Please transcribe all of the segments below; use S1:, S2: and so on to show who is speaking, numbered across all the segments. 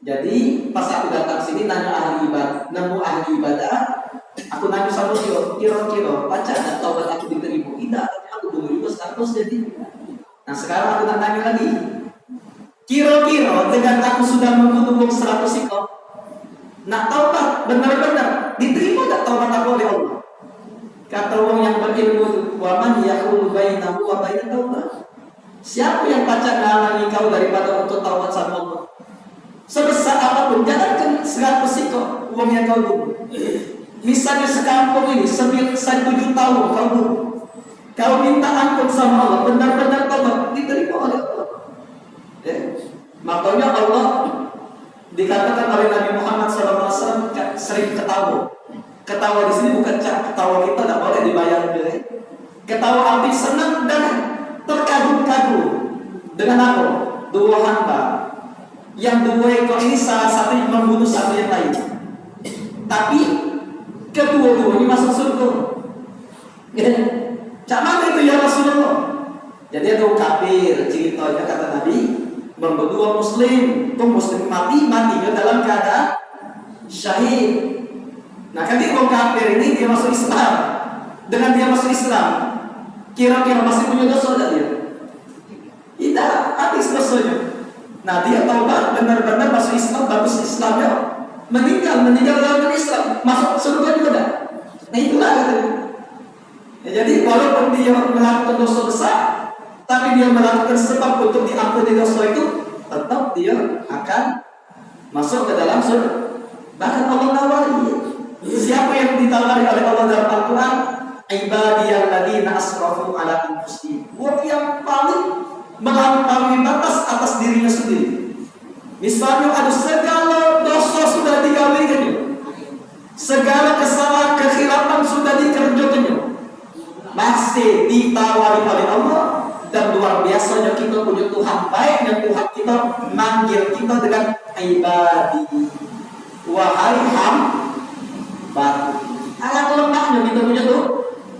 S1: Jadi pas aku datang sini nanya ahli ibadah, nemu ahli ibadah, aku nanya sama dia, kira-kira baca dan taubat aku diterima. Tidak, aku dulu juga sekarang terus jadi. Nah sekarang aku nak nanya lagi, kira-kira dengan aku sudah membunuh 100 ekor, nak taubat benar-benar diterima tak taubat aku oleh Allah? Kata orang yang berilmu, wa man yaqulu bainahu wa baina taubat. Siapa yang pacak menghalangi kau daripada untuk taubat sama Allah? Sebesar apapun, jangankan 100 ekor uang yang kau bunuh. Misalnya sekampung ini 1 tahun kau bunuh, kau minta ampun sama Allah, benar-benar taubat diterima oleh Allah. Makanya Allah dikatakan oleh Nabi Muhammad SAW sering ketawa. Ketawa di sini bukan ketawa kita tidak boleh dibayar deh. Ketawa arti senang dan terkagum-kagum dengan apa? Dua hamba yang dua ekor ini salah satu yang membunuh satu yang lain, tapi kedua-duanya masuk surga. Cak mana itu ya Rasulullah? Jadi ada kafir, ceritanya kata Nabi membunuh muslim, tuh muslim matinya dalam keadaan syahid. Nah ketika orang kafir ini dia masuk Islam, dengan dia masuk Islam, kira-kira masih punya dosa tidak dia? Tidak, habis dosanya. Nah dia taubat, benar-benar masuk Islam, bagus Islamnya, meninggal dalam Islam, masuk surga juga tidak? Nah itulah katanya. Ya, jadi walaupun dia melakukan dosa besar, tapi dia melakukan sebab untuk diampuni dosa itu, tetap dia akan masuk ke dalam surga. Bahkan Allah nawari, siapa yang ditawari oleh Allah dalam Al-Quran? Ibadiyalladzina asrafu ala anfusihim. Orang yang paling melampaui batas atas dirinya sendiri. Misalnya ada segala dosa sudah digawaikannya, segala kesalahan kekhilafan sudah dikerjakannya, masih ditawari oleh Allah. Dan luar biasanya kita punya Tuhan baik, dan Tuhan kita manggil kita dengan ibadi, wahai hamba. Alangkah lembahnya kita punya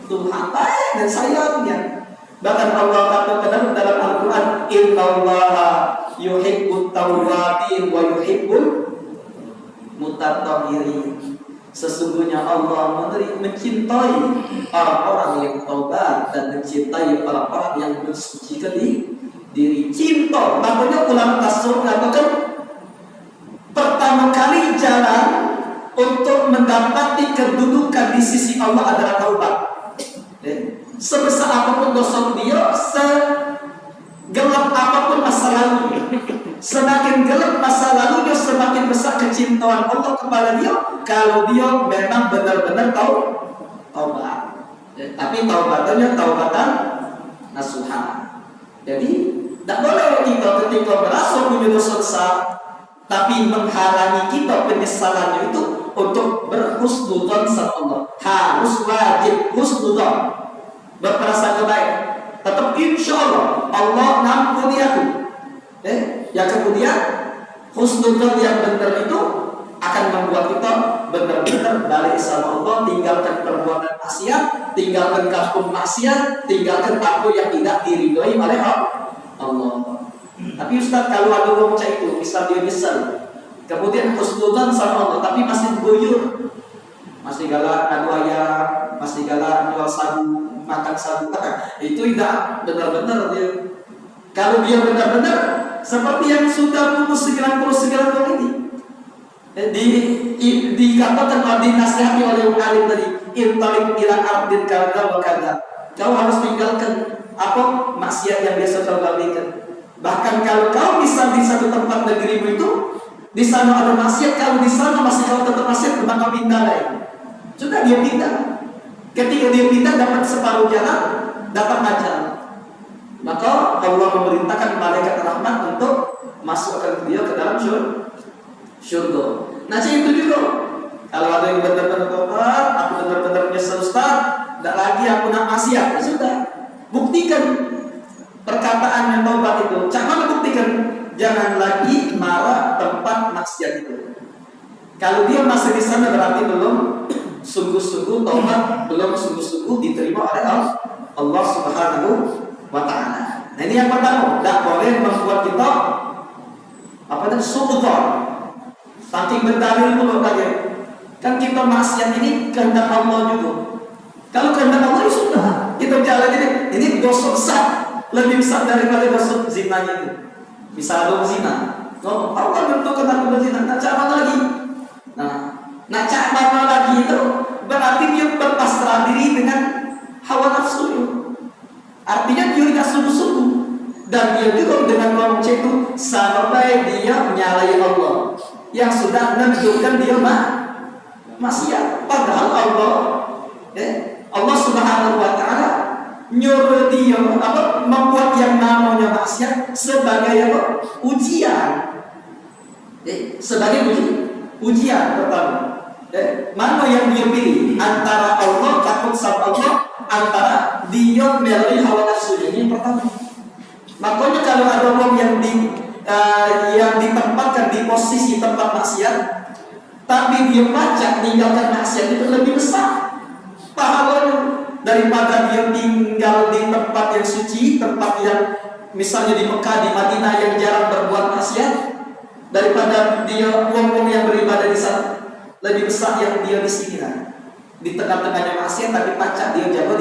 S1: Tuhan baik dan sayangnya. Bahkan Allah katakan dalam Al-Quran, innallaha yuhibbut tawwabin wa yuhibbul mutatahhirin. Sesungguhnya Allah mencintai orang-orang yang taubat dan mencintai orang-orang yang mensucikan diri. Cinta, makanya ulama tasawuf mengatakan pertama kali jalan untuk mendapati kedudukan di sisi Allah adalah taubat. Sebesar apapun dosa dia, segelap apapun masa lalu, semakin gelap masa lalunya, semakin besar kecintaan Allah kepada dia. Kalau dia memang benar-benar taubat. Tapi taubatannya taubatan nasuha. Jadi tidak boleh kita ketika merasa punya dosa besar, tapi menghalangi kita penyesalannya itu untuk berhusnudzon sama Allah. Harus wajib husnudzon, berprasangka baik. Tetap insya Allah Allah ngampuni aku. Yang kemudian husnudzon yang benar itu akan membuat kita benar-benar balik sama Allah, tinggalkan perbuatan maksiat, tinggalkan kampung maksiat, tinggalkan aku yang tidak diridhoi oleh Allah. Tapi Ustaz, kalau ada orang macam itu, misal dia nyesal, kemudian husnudzon sama Allah, tapi masih guyur, masih galak adu ayam, masih galak jual sabu, makan sabu, itu tidak benar-benar dia. Kalau dia benar-benar seperti yang sudah bunuh 99 orang ini, dikatakan atau dinasihati oleh alim tadi, intalik ila ardin kada wa kada. Kau harus tinggalkan apa maksiat yang biasa kau lakukan. Bahkan kalau kau bisa di satu tempat negerimu itu, di sana ada maksiat, kalau di sana masih kau tetap maksiat, maka pindah lain. Sudah dia pindah. Ketika dia pindah dapat separuh jalan, dapat ajar. Maka Allah memerintahkan malaikat rahmat untuk masukkan dia ke dalam syurga. Nah itu juga. Kalau ada yang benar-benar tobat, aku benar-benar menyesal Ustaz, tidak lagi aku nak maksiat, sudah. Buktikan perkataan yang taubat itu. Jangan buktikan, jangan lagi marah tempat maksiat itu. Kalau dia masih di sana berarti belum sungguh-sungguh taubat, belum sungguh-sungguh diterima oleh Allah Subhanahu wa Ta'ala. Nah ini yang pertama, tidak boleh membuat kita suudzon, Saking berdalil pula kaget. Kan kita maksiat ini kehendak Allah juga. Kalau kehendak Allah ya sudah, kita jalan ini dosa besar, lebih besar daripada dosa zinanya itu. Bisa ada zina. Oh, Allah tentukan aku berzina, nak cak mana lagi? Nak cak mana lagi itu berarti dia berpasrah diri dengan hawa nafsu. Artinya dia tidak sungguh-sungguh. Dan dia juga dengan ngomong itu sampai dia menyalahi Allah yang sudah menentukan dia maksiat. Padahal Allah Subhanahu wa Ta'ala nyuruh dia membuat yang namanya maksiat sebagai ujian. Sebagai ujian pertama. Mana yang dia pilih antara Allah, takut sama Allah, antara dia melalui hawa nafsunya. Ini yang pertama. Makanya kalau ada orang yang ditempatkan di posisi tempat maksiat, tapi dia pacak meninggalkan maksiat itu lebih besar pahalanya daripada dia tinggal di tempat yang suci, tempat yang misalnya di Mekah, di Madinah yang jarang berbuat maksiat, daripada dia uang yang beribadah di sana. Lebih besar yang dia di sini kan, di tengah-tengahnya maksiat tapi pacak dia jaga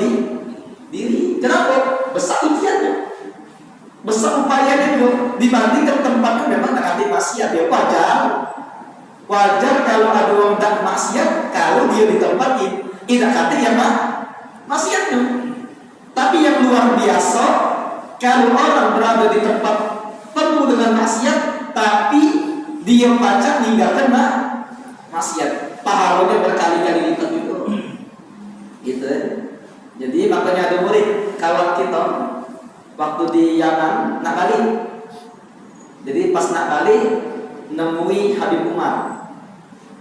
S1: diri. Kenapa? Besar ujiannya, besar upayanya juga dibandingkan tempatnya memang tak ada maksiat. Dia wajar kalau ada orang tak maksiat kalau dia di tempat tidak kata yang maksiatnya. Tapi yang luar biasa kalau orang berada di tempat penuh dengan maksiat tapi dia pacak meninggalkan maksiat, pahalanya berkali-kali lipat itu. Gitu. Jadi makanya ada murid kawan kita waktu di Yaman nak balik. Jadi pas nak balik nemui Habib Umar.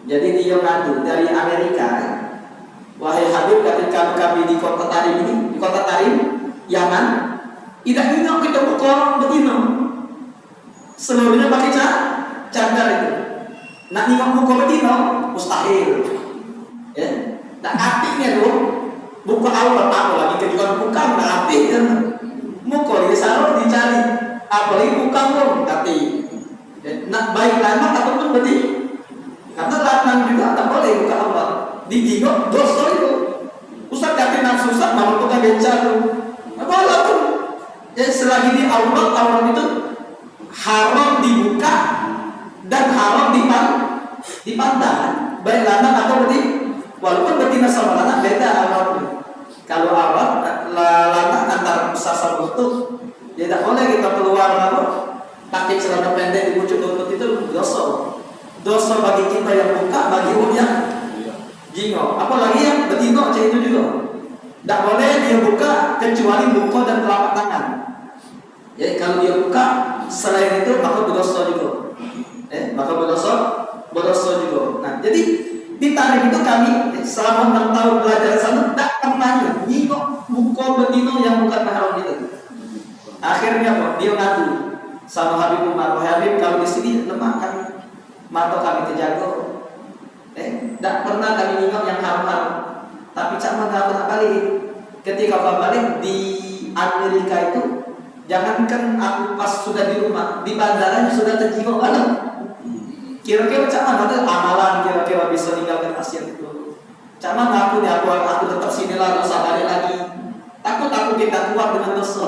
S1: Jadi dia ngadu dari Amerika. Wahai Habib, ketika kami di kota Tarim ini, di kota Tarim, Yaman, tidak ingat kita buka begini. Seluruhnya pakai cadar itu. Nak nengok buka begini, mustahil. Ya, nak atiknya tuh buka aurat apa lagi kejuan buka nak atik kan. Muka dia selalu dicari, apalagi buka dong, tapi nak baik lama ataupun berarti karena lanang juga tak boleh buka aurat. Digigok dosa itu. Ustaz kata nafsu susah malah buka beca tu. Malah tu. Jadi selagi di aurat itu haram dibuka dan haram dipandang. Baik lanang atau berarti walaupun betina sama lanang beda auratnya. Kalau aurat lanang antara besar sama lutut, dia tak boleh kita keluar pakai celana pendek di pucuk lutut itu dosa. Dosa bagi kita yang buka, bagi orang yang jingok. Apalagi yang betina macam itu juga. Tak boleh dia buka kecuali buka dan telapak tangan. Jadi kalau dia buka selain itu maka berdosa juga. Maka berdosa juga. Nah, jadi di Tarim itu kami selama 6 tahun belajar sana tak pernah jingok buka betina yang bukan mahram itu. Akhirnya dia ngadu sama Habib Umar, Habib kalau di sini lemah kami, mata kami terjaga. Tak pernah kami nengok yang haram-haram. Tapi cak mana nak balik. Ketika kau balik di Amerika itu, jangankan aku pas sudah di rumah, di bandara sudah terjingok banget. Kira-kira cak mana ada amalan kira-kira bisa tinggalkan maksiat itu. Cak mana aku tetap sini lah, tak usah balik lagi. Takut aku tidak kuat dengan dosa.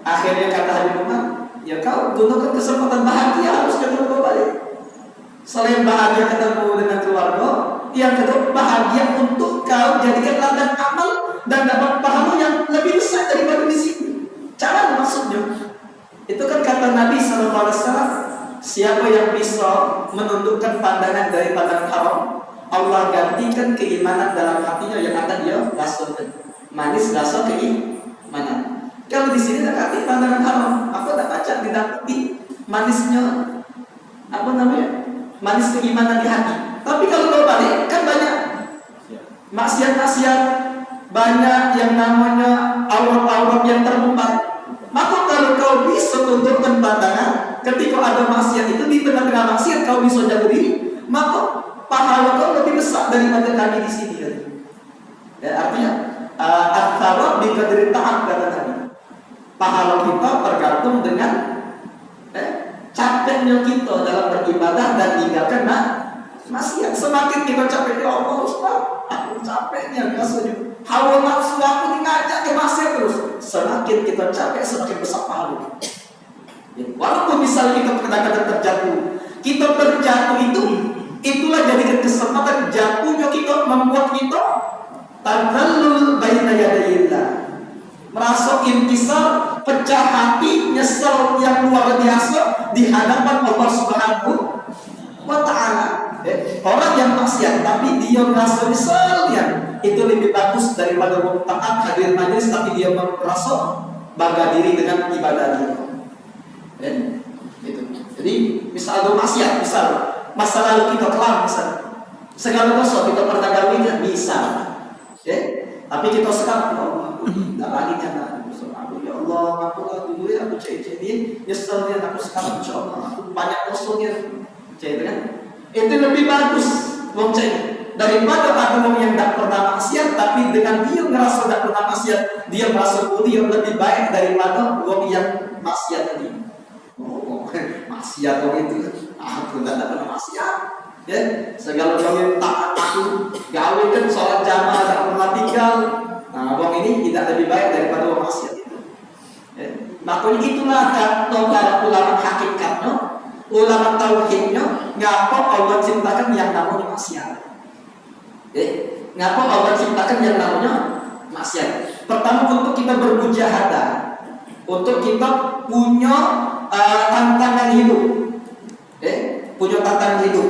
S1: Akhirnya kata Habib Umar, ya kau gunakan kesempatan bahagia harus jangan kau balik. Selain bahagia ketemu dengan keluarga, yang kedua bahagia untuk kau jadikan ladang amal dan dapat pahala yang lebih besar daripada di sini. Cara maksudnya, itu kan kata Nabi SAW, siapa yang bisa menundukkan pandangan dari pandangan haram, Allah gantikan keimanan dalam hatinya yang akan dia rasakan. Manis rasa keimanan. Kalau di sini tak arti pandangan haram, aku tak baca didapati manisnya manis keimanan di hati. Tapi kalau kau balik kan banyak maksiat-maksiat, banyak yang namanya aurat-aurat yang terbuka. Maka kalau kau bisa tundukkan pandangan ketika ada maksiat itu di tengah-tengah maksiat kau bisa jaga diri, maka pahala kau lebih besar daripada kami di sini. Ya, artinya at-thawab bi qadri ta'at kata Nabi. Pahala kita tergantung dengan capeknya kita dalam beribadah dan tinggal meninggalkan maksiat. Semakin kita capek, ya Allah Ustaz, aku capek nih, maksudnya hawa nafsu aku ngajak ke maksiat terus. Semakin kita capek, semakin besar pahala. Ya, walaupun misalnya kita kadang-kadang terjatuh itulah jadikan kesempatan jatuhnya kita membuat kita tadzallul baina yadayillah, merasa inkisar, pecah hati, nyesel yang luar biasa di hadapan Allah Subhanahu wa Ta'ala. Orang yang maksiat tapi dia merasa nyesel, ya, itu lebih bagus daripada orang taat hadir majelis tapi dia merasa bangga diri dengan ibadah dia. Gitu. Jadi misal ada maksiat, misal masa lalu kita kelam, misal segala dosa kita pernah gawe kan bisa, tapi kita sekarang tidak lagi kan aku, ya Allah aku dulu ya aku cek nyeselnya aku sekarang insya Allah aku banyak dosanya cek kan, itu lebih bagus wong cek daripada ada orang yang tidak pernah maksiat tapi dengan dia ngerasa tidak pernah maksiat dia merasa mulia, lebih baik daripada orang yang maksiat tadi. Maksiat orang itu aku tidak pernah maksiat, ya segala orang taat aku gawe kan sholat jamaah tidak pernah tinggal. Nah orang ini tidak lebih baik daripada orang maksiat itu. Makanya itulah kata para ulama hakikatnya, ulama tauhidnya, ngapa Allah ciptakan yang namanya maksiat. Ngapa Allah ciptakan yang namanya maksiat? Pertama untuk kita bermujahadah, untuk kita punya tantangan hidup, punya tantangan hidup.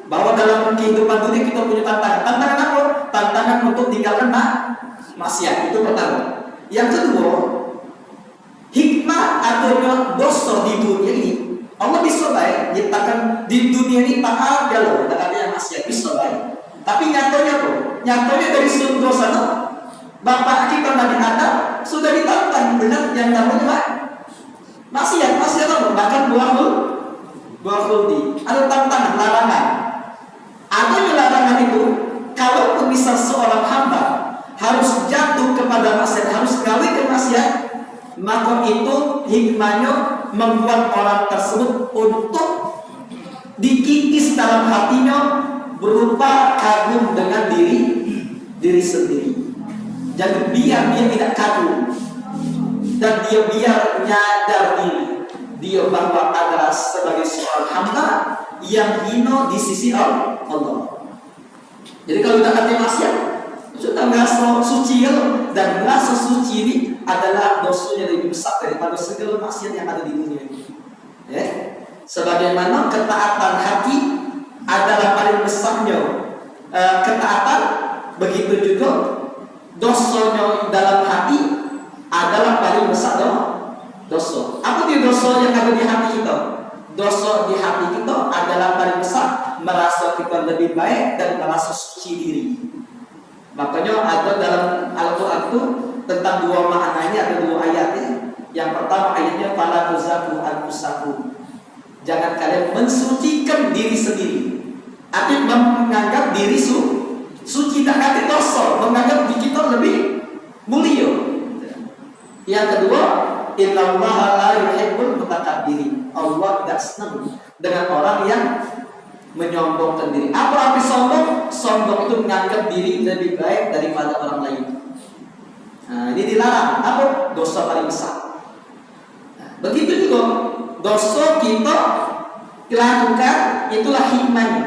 S1: Bahwa dalam kehidupan dunia kita punya tantangan. Tantangan apa? Tantangan untuk tinggalkan maksiat. Itu pertama. Yang kedua, hikmah adanya dosa di dunia ini. Allah bisa baik nyiptakan di dunia ini tak ada loh, tak ada yang maksiat, bisa baik. Tapi nyatanya apa? Nyatanya dari surga sana, Bapak kita Nabi Adam sudah ditantang dengan yang namanya maksiat apa? Bahkan buah khuldi. Ada tantangan, larangan. Adanya larangan itu, kalau misal seorang hamba harus jatuh kepada maksiat, harus gawe ke maksiat, maka itu hikmahnya membuat orang tersebut untuk dikikis dalam hatinya berupa kagum dengan diri sendiri. Jadi biar dia tidak kagum dan dia biar nyadar dia bahwa adalah sebagai seorang hamba yang hina di sisi Allah. Jadi kalau kita kata maksiat, sudah merasa suci dan merasa suci ini adalah dosanya lebih besar daripada segala maksiat yang ada di dunia ini. Sebagaimana ketaatan hati adalah paling besarnya ketaatan, begitu juga dosanya dalam hati adalah paling besar dosa. Apa dia dosa yang ada di hati kita? Dosa di hati kita adalah paling besar, merasa kita lebih baik dan merasa suci diri. Makanya ada dalam Al-Quran itu tentang dua maknanya, ada dua ayatnya. Yang pertama ayatnya fala tuzaku anfusakum. Jangan kalian mensucikan diri sendiri. Artinya menganggap diri suci, tak kata dosa, menganggap diri kita lebih mulia. Yang kedua, innallaha la yuhibbul mutakabbirin. Allah tidak senang dengan orang yang menyombongkan diri. Apa arti sombong? Sombong itu menganggap diri lebih baik daripada orang lain. Nah, ini dilarang. Apa? Dosa paling besar. Nah, begitu juga dosa kita lakukan, itulah hikmahnya.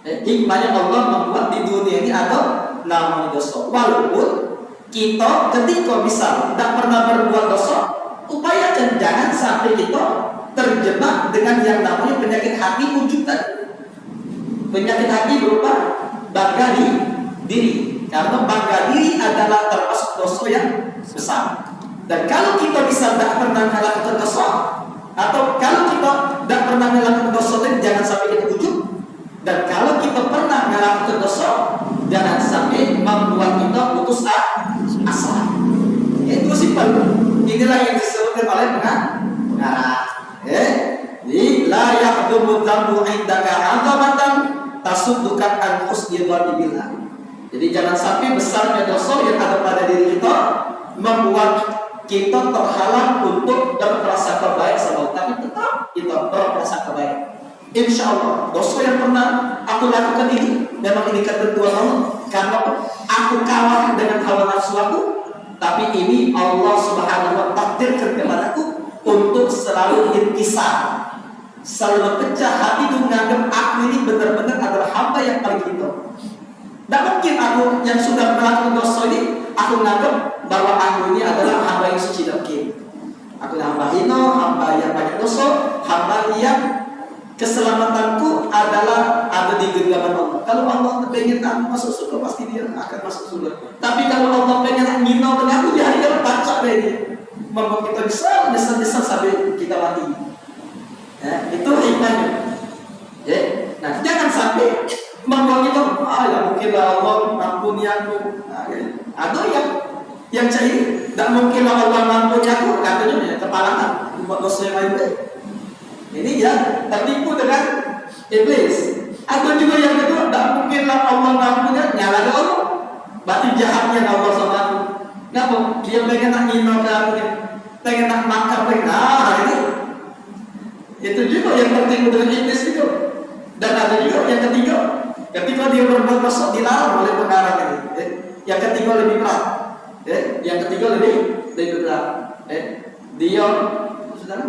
S1: Hikmahnya Allah membuat di dunia ini ada namanya dosa. Walaupun kita ketika misal tidak pernah berbuat dosa, upayakan jangan sampai kita terjebak dengan yang namanya penyakit hati wujud tadi. Penyakit hati berupa bangga diri. Karena bangga diri adalah termasuk dosa yang besar. Dan kalau kita bisa tidak pernah melakukan dosa, atau kalau kita tidak pernah melakukan dosa, jangan sampai kita wujud. Dan kalau kita pernah melakukan dosa, jangan sampai membuat kita putus asa. Itu simpel. Inilah yang disebutkan oleh pengarah. Di la yaqdumu dzambu indaka 'azamatan tasuddukan an husni dhanni billah. Jadi jangan sampai besarnya dosa yang ada pada diri kita membuat kita terhalang untuk berprasangka baik sama Allah. Tapi tetap kita berprasangka baik. Insya Allah dosa yang pernah aku lakukan ini memang ini ketentuan Allah, karena aku kalah dengan hawa nafsu aku, tapi ini Allah Subhanahu wa Ta'ala takdirkan kepadaku untuk selalu intisar, selalu pecah hati itu menganggap aku ini benar-benar adalah hamba yang paling hidup. Tidak mungkin aku yang sudah melakukan dosa ini aku menganggap bahwa aku ini adalah hamba yang suci. Tidak mungkin. Aku hamba hino, hamba yang banyak dosa, hamba yang keselamatanku adalah ada di genggaman Allah. Kalau Allah pengen aku masuk surga, pasti dia akan masuk surga. Tapi kalau Allah pengen ngino dengan aku, dia akan pacak dia. Membuat kita bisa nyesal sampai kita mati. Ya, itu hikmahnya. Ya, nah jangan sampai membuat kita, ya mungkinlah Allah ampuni aku. Nah, ya. Atau yang cair, tidak mungkinlah Allah ampuni aku, katanya kepala buat dosa yang lain. Ini ya tertipu dengan iblis. Atau juga yang kedua, tidak mungkinlah Allah mengampunnya, nyalakan Allah. Berarti jahatnya Allah sama aku. Kenapa? Dia pengen nak ngino ke aku, pengen nak makar, ini. Itu juga yang tertipu dengan iblis itu. Dan ada juga yang ketiga, ketika dia berbuat dosa dilarang oleh pengarang ini. Yang ketiga lebih berat. Yang ketiga lebih berat. Dia sudah.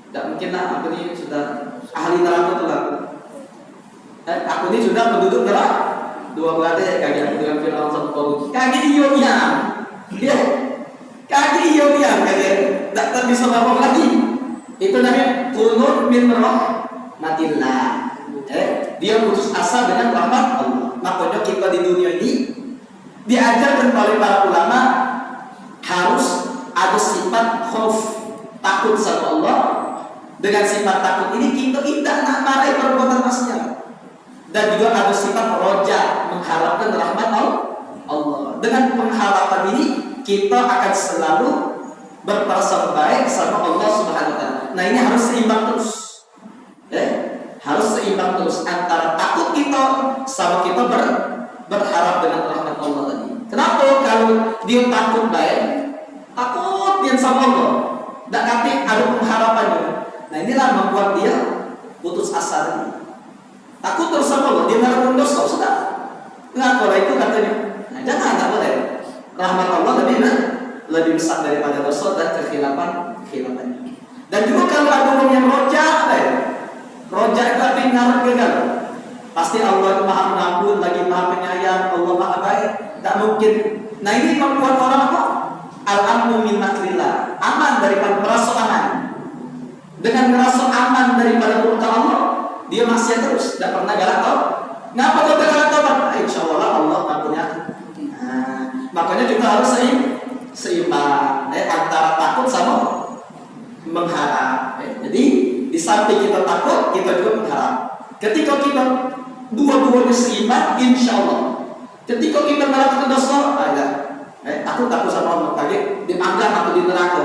S1: Tidak mungkinlah aku ini sudah ahli neraka tuh lah. Aku ini sudah penduduk neraka. Dua berada kaki aku dengan Fir'aun sama Qarun. Kaki ionya, dia kaki ionya kaki tak bisa ngomong lagi. Itu namanya kunut min rahmatillah. Dia putus asa dengan rahmat Allah. Makanya kita di dunia ini diajarkan oleh para ulama harus ada sifat khauf, takut sama Allah. Dengan sifat takut ini kita tidak nak marahi perbuatan maksiat. Dan juga ada sifat roja, mengharapkan rahmat Allah. Dengan pengharapan ini kita akan selalu berprasangka baik sama Allah Subhanahu wa Ta'ala. Nah, ini harus seimbang terus. Harus seimbang terus antara takut kita sama kita berharap dengan rahmat Allah tadi. Kenapa kalau dia takut baik, takut dia sama Allah, tidak kata ada pengharapannya. Nah, inilah membuat dia putus asa tadi. Takut terus sama Allah, dia melakukan dosa sudah. Nah, kalau itu katanya, nah, jangan, tak boleh. Rahmat Allah lebih besar daripada dosa dan kekhilafannya. Dan juga kalau ada orang yang roja, roja itu artinya ngarep gagal. Pasti Allah itu maha mengampun, lagi maha penyayang, Allah maha baik. Tak mungkin. Nah, ini membuat orang apa? Al-amnu min makrillah, aman daripada merasa aman. Dengan merasa aman daripada murka Allah, dia maksiat terus, tidak pernah galak taubat. Ngapa kau galak taubat? Insya Allah Allah ampuni aku. Nah, makanya kita harus seimbang antara takut sama mengharap. Jadi di samping kita takut, kita juga mengharap. Ketika kita dua-duanya seimbang, insya Allah. Ketika kita melakukan dosa, takut sama Allah, kaget dipanggang atau di neraka.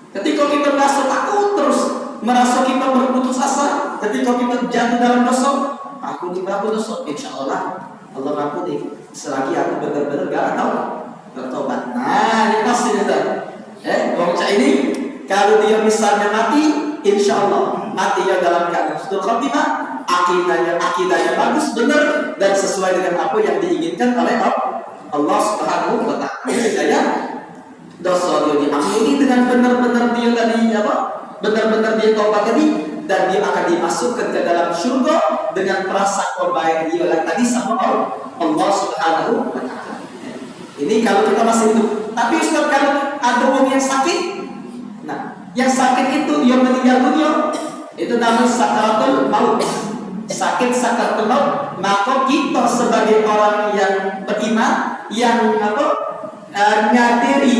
S1: Ketika kita merasa takut terus, merasa kita berputus asa, ketika kita jatuh dalam dosa, aku berlaku dosa, insya Allah Allah ampuni. Selagi aku benar-benar gak tahu bertobat. Nah, ini pasti bocah ini kalau dia misalnya mati, insya Allah matinya dalam keadaan husnul khotimah, akidahnya bagus, benar dan sesuai dengan apa yang diinginkan oleh Allah Subhanahu wa Ta'ala. Dosa dia diampuni dengan benar-benar dia tadi benar-benar dia taubat tadi, dan dia akan dimasukkan ke dalam surga dengan prasangka baik dia tadi sama Allah Subhanahu wa Ta'ala. Ini kalau kita masih hidup. Tapi Ustaz, kalau ada orang yang sakit, nah yang sakit itu dia meninggal dunia, itu namanya sakaratul maut. Sakit sakaratul maut, maka kita sebagai orang yang beriman, yang nyadiri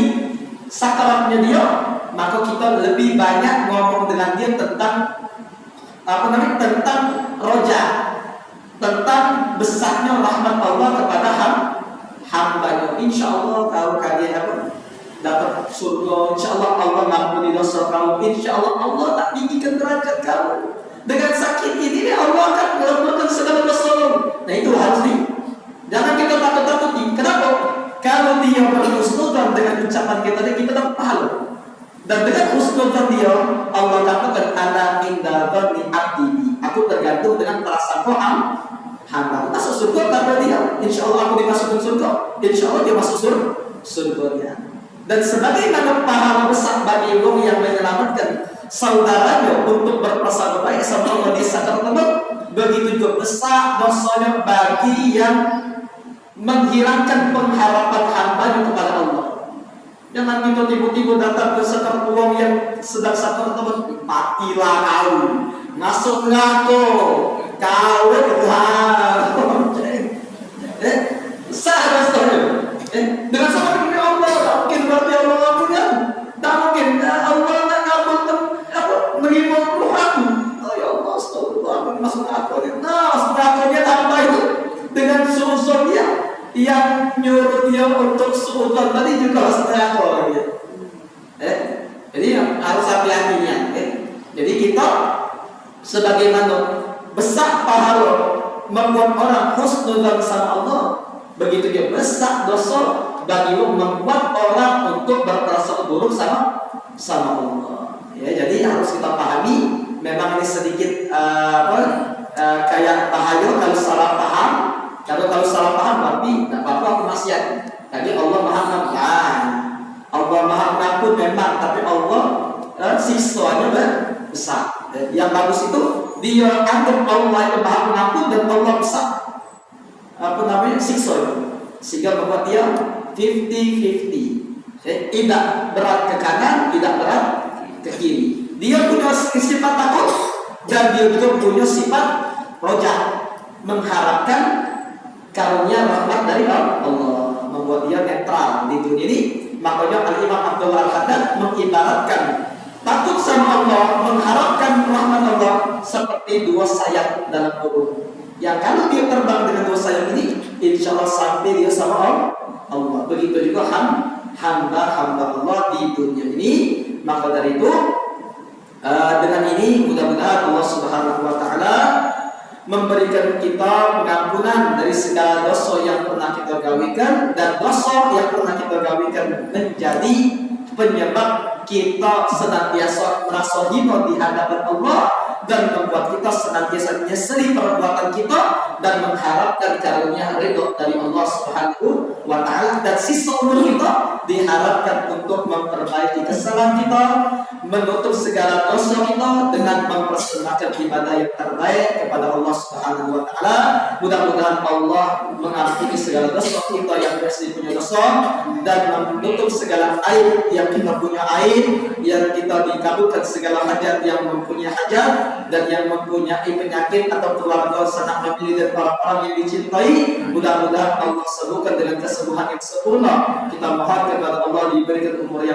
S1: sakaratnya dia, maka kita lebih banyak ngomong dengan dia tentang tentang roja, tentang besarnya rahmat Allah kepada hambanya. Insya Allah kalau kalian dapat surga, insya Allah Allah mengampuni dosa kamu, insya Allah Allah tak tinggikan derajat kamu. Dengan sakit ini Allah akan melembutkan segala dosa. Nah, itu harus jangan kita takut-takuti. Kenapa? Kalau dia berhusnudzon dengan ucapan kita dapat pahala. Dan dengan husnudzon dia, Allah katakan ana inda dhanni abdi. Aku tergantung dengan prasangka hamba. Masuk surga kata dia, insya Allah aku dimasukkan surga, insya Allah dia masuk surga. Dan sebagaimana pahala besar bagi orang yang menyelamatkan saudaranya untuk berprasangka baik sama Allah di saat tersebut, begitu juga besar dosanya bagi yang menghilangkan pengharapan hambanya kepada Allah. Jangan kita tiba-tiba datang ke sekar uang yang sedang sakar tersebut, matilah kau, masuk neraka, kawinlah. Sah dosanya. Dengan sama dengan Allah, tak mungkin berarti Allah ngapunnya. Tak mungkin Allah tak ngapun menerima ruh aku. Oh ya Allah, astagfirullah, aku masuk neraka. Nah, neraka dia tambah itu dengan susun dia yang nyuruh dia untuk suudzon tadi juga harus neraka gitu. Jadi harus hati-hatinya. Jadi kita sebagaimana besar pahala membuat orang husnudzon sama Allah, begitu dia besar dosa bagi membuat orang untuk berprasangka buruk sama Allah. Ya, jadi harus kita pahami. Memang ini sedikit kayak bahaya kalau salah paham. Kalau salah paham berarti tidak apa-apa aku maksiat. Tadi Allah Maha Mengampun, Allah Maha Mengampun memang, tapi Allah siksanya besar. Yang bagus itu dia anggap Allah itu Maha Mengampun dan Allah besar. Siksa itu, sehingga membuat dia 50-50. Tidak berat ke kanan, tidak berat ke kiri. Dia punya sifat takut dan dia juga punya sifat roja, mengharapkan karunia rahmat dari Allah, membuat dia netral di dunia ini. Makanya Al-Imam Abdul Al-Haddad mengibaratkan takut sama Allah, mengharapkan rahmat Allah seperti dua sayap dalam burung. Yang kalau dia terbang dengan dua sayap ini, insya Allah sampai dia sama Allah. Begitu juga hamba-hamba Allah di dunia ini. Maka dari itu, dengan ini mudah-mudahan Allah Subhanahu Wa Taala memberikan kita pengampunan dari segala dosa yang pernah kita gawikan, dan dosa yang pernah kita gawikan menjadi penyebab kita senantiasa merasa hina di hadapan Allah dan membuat kita senantiasa menyesali perbuatan kita dan mengharapkan karunia ridho dari Allah Subhanahu Wa Taala. Dan sisa umur kita diharapkan untuk memperbaiki kesalahan kita, menutup segala dosa kita dengan mempersembahkan ibadah yang terbaik kepada Allah Subhanahu Wa Taala. Mudah-mudahan Allah mengampuni segala dosa kita yang masih punya dosa dan menutup segala aib yang kita punya aib, yang kita dikabulkan segala hajat yang mempunyai hajat, dan yang mempunyai penyakit atau keluarga sanak famili dan orang-orang yang dicintai. Mudah-mudahan Allah sembuhkan dengan kesembuhan yang sempurna. Kita mohon kepada Allah diberikan umur yang